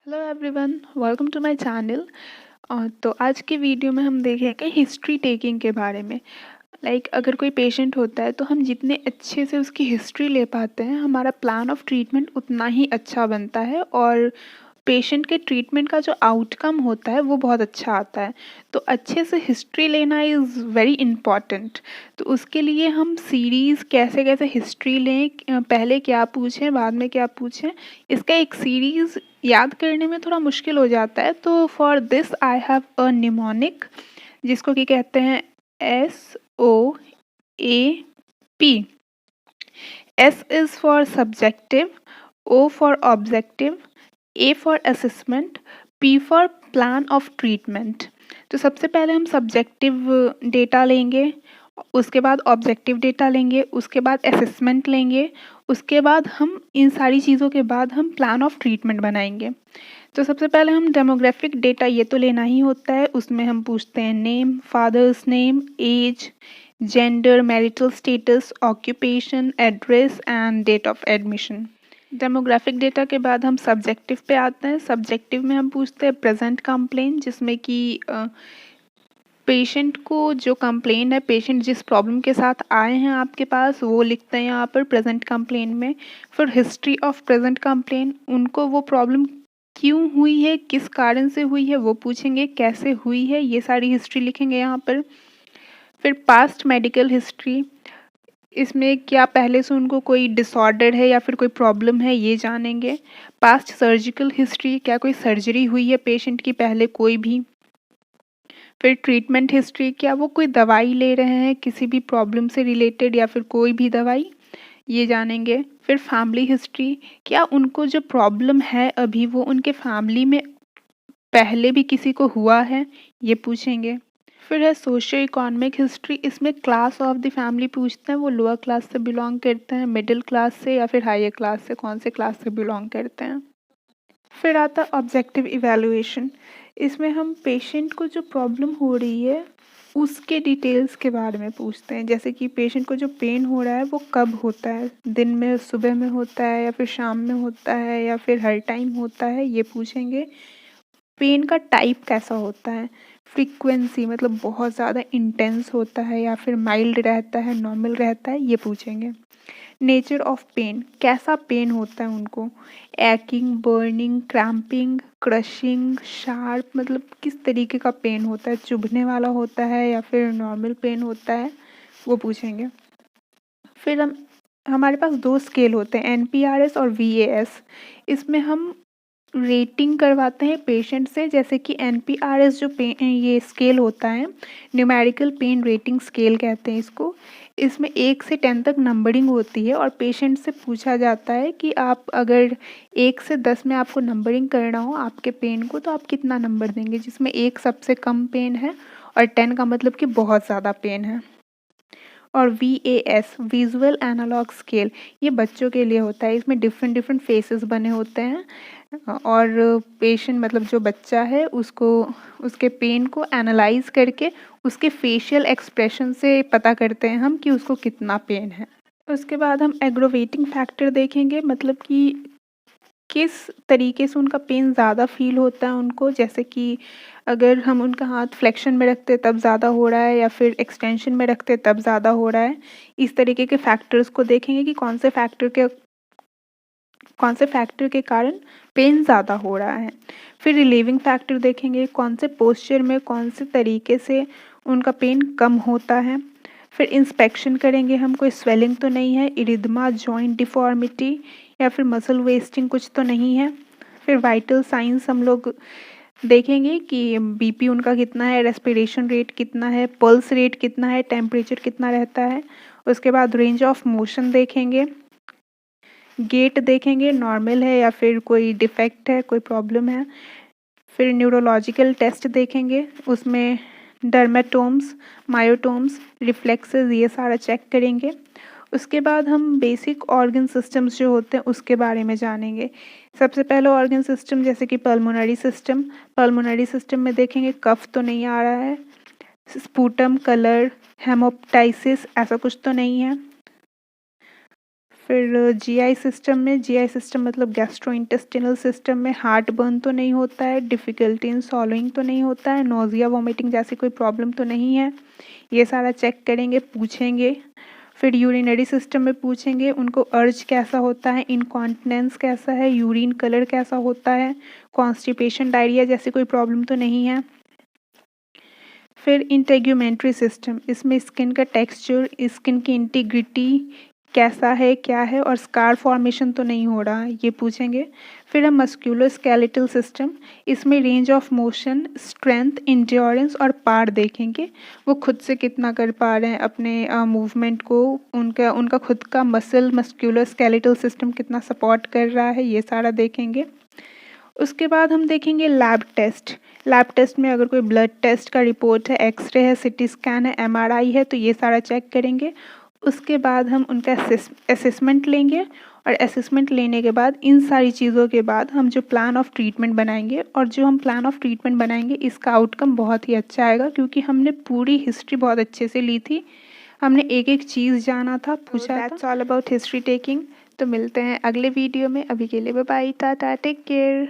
Hello everyone, welcome to my channel. तो आज के वीडियो में हम देखेंगे हिस्ट्री टेकिंग के बारे में। अगर कोई पेशेंट होता है तो हम जितने अच्छे से उसकी हिस्ट्री ले पाते हैं, हमारा प्लान ऑफ ट्रीटमेंट उतना ही अच्छा बनता है और पेशेंट के ट्रीटमेंट का जो आउटकम होता है वो बहुत अच्छा आता है। तो अच्छे से हिस्ट्री लेना इज़ वेरी इम्पॉर्टेंट। तो उसके लिए हम सीरीज़ कैसे कैसे हिस्ट्री लें, पहले क्या पूछें बाद में क्या पूछें, इसका एक सीरीज़ याद करने में थोड़ा मुश्किल हो जाता है। तो for this I have a mnemonic, जिसको कि कहते हैं SOAP। S is for subjective, O for objective, A for assessment, P for plan of treatment। तो सबसे पहले हम सब्जेक्टिव डेटा लेंगे, उसके बाद ऑब्जेक्टिव डेटा लेंगे, उसके बाद असेसमेंट लेंगे, उसके बाद हम इन सारी चीज़ों के बाद हम प्लान ऑफ ट्रीटमेंट बनाएंगे। तो सबसे पहले हम डेमोग्राफिक डेटा ये तो लेना ही होता है। उसमें हम पूछते हैं name, father's name, age, gender, marital status, occupation, address and date of admission. Demographic data के बाद हम सब्जेक्टिव पे आते हैं। सब्जेक्टिव में हम पूछते हैं प्रेजेंट कंप्लेन, जिसमें कि पेशेंट को जो कंप्लेन है, पेशेंट जिस प्रॉब्लम के साथ आए हैं आपके पास, वो लिखते हैं यहाँ पर प्रेजेंट कंप्लेन में। फिर हिस्ट्री ऑफ प्रेजेंट कंप्लेन, उनको वो प्रॉब्लम क्यों हुई है, किस कारण से हुई है वो पूछेंगे, कैसे हुई है, ये सारी हिस्ट्री लिखेंगे यहाँ पर। फिर पास्ट मेडिकल हिस्ट्री, इसमें क्या पहले से उनको कोई डिसऑर्डर है या फिर कोई प्रॉब्लम है, ये जानेंगे। पास्ट सर्जिकल हिस्ट्री, क्या कोई सर्जरी हुई है पेशेंट की पहले कोई भी। फिर ट्रीटमेंट हिस्ट्री, क्या वो कोई दवाई ले रहे हैं किसी भी प्रॉब्लम से रिलेटेड या फिर कोई भी दवाई, ये जानेंगे। फिर फैमिली हिस्ट्री, क्या उनको जो प्रॉब्लम है अभी वो उनके फैमिली में पहले भी किसी को हुआ है, ये पूछेंगे। फिर है सोशियो इकोनॉमिक हिस्ट्री, इसमें क्लास ऑफ द फैमिली पूछते हैं, वो लोअर क्लास से बिलोंग करते हैं, मिडिल क्लास से या फिर हायर क्लास से, कौन से क्लास से बिलोंग करते हैं। फिर आता है ऑब्जेक्टिव इवैल्यूएशन, इसमें हम पेशेंट को जो प्रॉब्लम हो रही है उसके डिटेल्स के बारे में पूछते हैं। जैसे कि पेशेंट को जो पेन हो रहा है वो कब होता है, दिन में, सुबह में होता है या फिर शाम में होता है या फिर हर टाइम होता है, ये पूछेंगे। पेन का टाइप कैसा होता है, फ्रीक्वेंसी मतलब बहुत ज़्यादा इंटेंस होता है या फिर माइल्ड रहता है, नॉर्मल रहता है, ये पूछेंगे। नेचर ऑफ पेन, कैसा पेन होता है उनको, एक्किंग, बर्निंग, क्रैम्पिंग, क्रशिंग, शार्प, मतलब किस तरीके का पेन होता है, चुभने वाला होता है या फिर नॉर्मल पेन होता है, वो पूछेंगे। फिर हमारे पास दो स्केल होते हैं, NPRS और VAS। इसमें हम रेटिंग करवाते हैं पेशेंट से। जैसे कि NPRS जो पेन ये स्केल होता है, न्यूमेरिकल पेन रेटिंग स्केल कहते हैं इसको। इसमें 1 से 10 तक नंबरिंग होती है और पेशेंट से पूछा जाता है कि आप अगर 1 से 10 में आपको नंबरिंग करना हो आपके पेन को, तो आप कितना नंबर देंगे, जिसमें 1 सबसे कम पेन है और 10 का मतलब कि बहुत ज़्यादा पेन है। और VAS विजुअल एनालॉग स्केल, ये बच्चों के लिए होता है। इसमें डिफरेंट डिफरेंट फेसेस बने होते हैं और पेशेंट मतलब जो बच्चा है उसको उसके पेन को एनालाइज करके उसके फेशियल एक्सप्रेशन से पता करते हैं हम कि उसको कितना पेन है। उसके बाद हम एग्रोवेटिंग फैक्टर देखेंगे, मतलब कि किस तरीके से उनका पेन ज़्यादा फील होता है उनको। जैसे कि अगर हम उनका हाथ फ्लेक्शन में रखते तब ज़्यादा हो रहा है या फिर एक्सटेंशन में रखते तब ज़्यादा हो रहा है, इस तरीके के फैक्टर्स को देखेंगे कि कौन से फैक्टर के कारण पेन ज़्यादा हो रहा है। फिर रिलीविंग फैक्टर देखेंगे, कौन से पोस्चर में कौन से तरीके से उनका पेन कम होता है। फिर इंस्पेक्शन करेंगे हम, कोई स्वेलिंग तो नहीं है, इरिथमा, जॉइंट डिफॉर्मिटी या फिर मसल वेस्टिंग कुछ तो नहीं है। फिर वाइटल साइंस हम लोग देखेंगे कि BP उनका कितना है, रेस्पिरेशन रेट कितना है, पल्स रेट कितना है, टेम्परेचर कितना रहता है। उसके बाद रेंज ऑफ मोशन देखेंगे, गेट देखेंगे नॉर्मल है या फिर कोई डिफेक्ट है, कोई प्रॉब्लम है। फिर न्यूरोलॉजिकल टेस्ट देखेंगे, उसमें डर्मेटोम्स, मायोटोम्स, रिफ्लेक्सेस, ये सारा चेक करेंगे। उसके बाद हम बेसिक ऑर्गन सिस्टम्स जो होते हैं उसके बारे में जानेंगे। सबसे पहले ऑर्गन सिस्टम जैसे कि पल्मोनरी सिस्टम, पल्मोनरी सिस्टम में देखेंगे कफ तो नहीं आ रहा है, स्पूटम, कलर, हेमोप्टाइसिस ऐसा कुछ तो नहीं है। फिर जीआई सिस्टम मतलब गैस्ट्रोइंटेस्टिनल सिस्टम में हार्ट बर्न तो नहीं होता है, डिफ़िकल्टी इन सॉलोइंग तो नहीं होता है, नोज़िया वोमिटिंग जैसी कोई प्रॉब्लम तो नहीं है। ये सारा चेक करेंगे, पूछेंगे। फिर यूरिनरी सिस्टम में पूछेंगे उनको अर्ज कैसा होता है, इनकॉन्टिनेंस कैसा है, यूरिन कलर कैसा होता है, कॉन्स्टिपेशन डायरिया जैसी कोई प्रॉब्लम तो नहीं है। फिर इंटेग्यूमेंट्री सिस्टम, इसमें स्किन का टेक्सचर, स्किन की इंटीग्रिटी कैसा है, क्या है, और स्कार फॉर्मेशन तो नहीं हो रहा है, ये पूछेंगे। फिर हम मस्कुलोस्केलेटल सिस्टम, इसमें range of motion, strength, endurance और पार देखेंगे, वो खुद से कितना कर पा रहे हैं अपने मूवमेंट को, उनका उनका खुद का मस्कुलोस्केलेटल सिस्टम कितना सपोर्ट कर रहा है, ये सारा देखेंगे। उसके बाद हम देखेंगे लैब टेस्ट में अगर कोई ब्लड टेस्ट का रिपोर्ट है, एक्सरे है, सिटी स्कैन है, एमआरआई है, तो ये सारा चेक करेंगे। उसके बाद हम उनका असेसमेंट लेंगे, और असेसमेंट लेने के बाद इन सारी चीज़ों के बाद हम जो प्लान ऑफ ट्रीटमेंट बनाएंगे, और जो हम प्लान ऑफ ट्रीटमेंट बनाएंगे इसका आउटकम बहुत ही अच्छा आएगा, क्योंकि हमने पूरी हिस्ट्री बहुत अच्छे से ली थी, हमने एक एक चीज़ जाना था, पूछा था। That's all about history taking. तो मिलते हैं अगले वीडियो में, अभी के लिए bye bye, tata, take care.